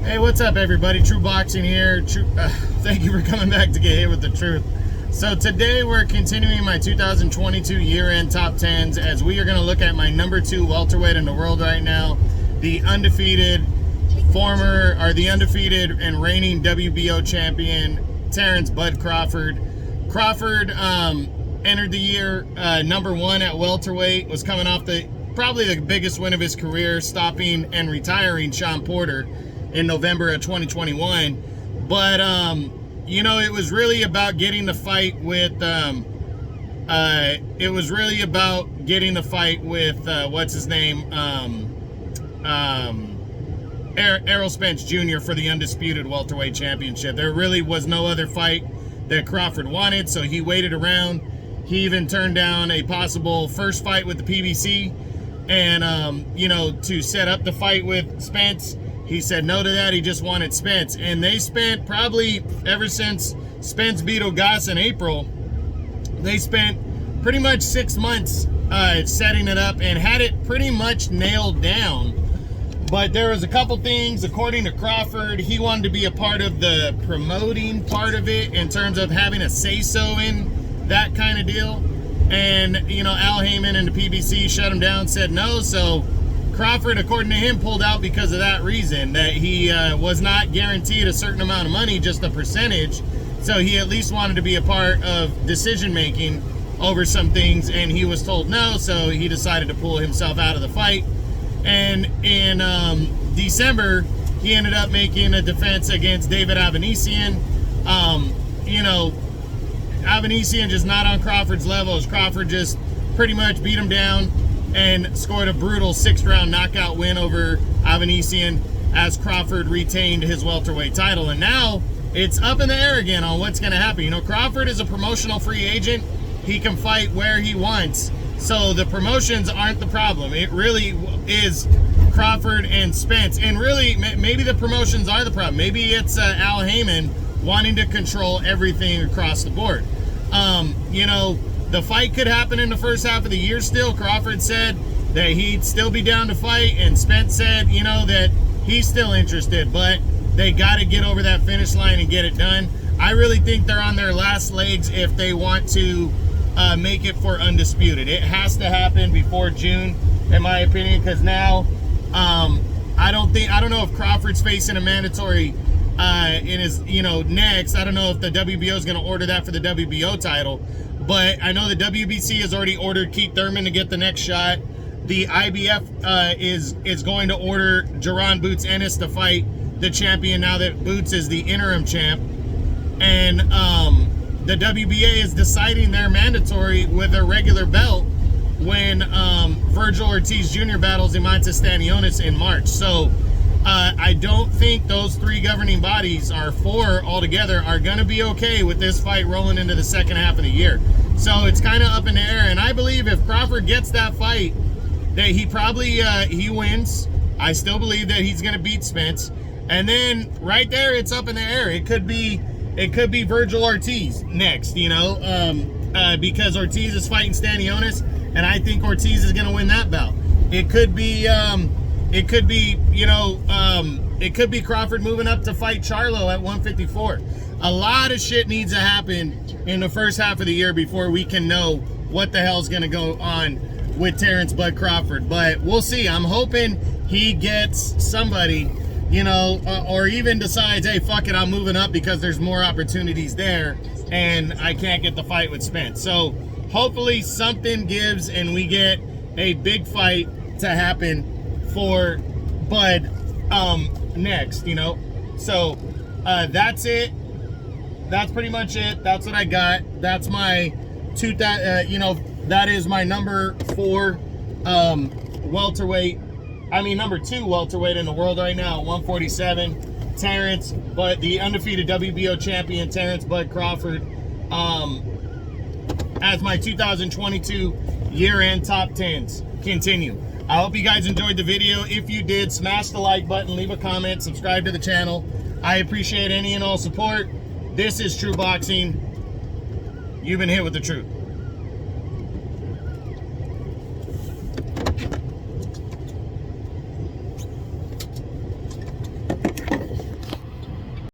Hey, what's up, everybody? True Boxing here. Thank you for coming back to get hit with the truth. So today we're continuing my 2022 year-end top 10s as we are going to look at my number 2 welterweight in the world right now, the undefeated and reigning WBO champion, Terence "Bud" Crawford. Crawford entered the year number 1 at welterweight, was coming off probably the biggest win of his career, stopping and retiring Shawn Porter in November of 2021. But you know, it was really about getting the fight with what's his name, Errol Spence Jr. for the undisputed welterweight championship. There really was no other fight that Crawford wanted, so he waited around. He even turned down a possible first fight with the PBC, and you know, to set up the fight with Spence. He said no to that. He just wanted Spence. And they spent probably, ever since Spence beat Ogas in April, they spent pretty much 6 months setting it up and had it pretty much nailed down. But there was a couple things, according to Crawford, he wanted to be a part of the promoting part of it in terms of having a say-so in that kind of deal. And, you know, Al Heyman and the PBC shut him down, said no, so Crawford, according to him, pulled out because of that reason, that he was not guaranteed a certain amount of money, just a percentage. So he at least wanted to be a part of decision-making over some things, and he was told no, so he decided to pull himself out of the fight. And in December, he ended up making a defense against David Avanesian. You know, Avanesian just not on Crawford's level, as Crawford just pretty much beat him down and scored a brutal 6th-round knockout win over Avanesian as Crawford retained his welterweight title. And now it's up in the air again on what's going to happen. You know, Crawford is a promotional free agent. He can fight where he wants. So the promotions aren't the problem. It really is Crawford and Spence. And really, maybe the promotions are the problem. Maybe it's Al Heyman wanting to control everything across the board. You know, the fight could happen in the first half of the year still. Crawford said that he'd still be down to fight, and Spence said, you know, that he's still interested, but they got to get over that finish line and get it done. I really think they're on their last legs if they want to make it for undisputed. It has to happen before June, in my opinion, because now I don't know if Crawford's facing a mandatory in his, you know, next. I don't know if the WBO is going to order that for the WBO title. But I know the WBC has already ordered Keith Thurman to get the next shot. The IBF is going to order Jaron Boots Ennis to fight the champion now that Boots is the interim champ. And the WBA is deciding their mandatory with a regular belt when Virgil Ortiz Jr. battles Imantas Stanionis in March. So I don't think those 3 governing bodies, or 4 altogether, are going to be okay with this fight rolling into the second half of the year. So it's kind of up in the air, and I believe if Crawford gets that fight, that he probably he wins. I still believe that he's going to beat Spence, and then right there, it's up in the air. It could be Virgil Ortiz next, you know, because Ortiz is fighting Stanionis, and I think Ortiz is going to win that bout. It could be Crawford moving up to fight Charlo at 154. A lot of shit needs to happen in the first half of the year before we can know what the hell's going to go on with Terence "Bud" Crawford. But we'll see. I'm hoping he gets somebody, you know, or even decides, hey, fuck it, I'm moving up because there's more opportunities there and I can't get the fight with Spence. So hopefully something gives and we get a big fight to happen for Bud next, you know. So that's it. That's pretty much it. That's what I got. That's my that is my number 4 welterweight. I mean, number 2 welterweight in the world right now, 147. Terence, but the undefeated WBO champion, Terence "Bud" Crawford, as my 2022 year-end top 10s continue. I hope you guys enjoyed the video. If you did, smash the like button, leave a comment, subscribe to the channel. I appreciate any and all support. This is True Boxing. You've been hit with the truth.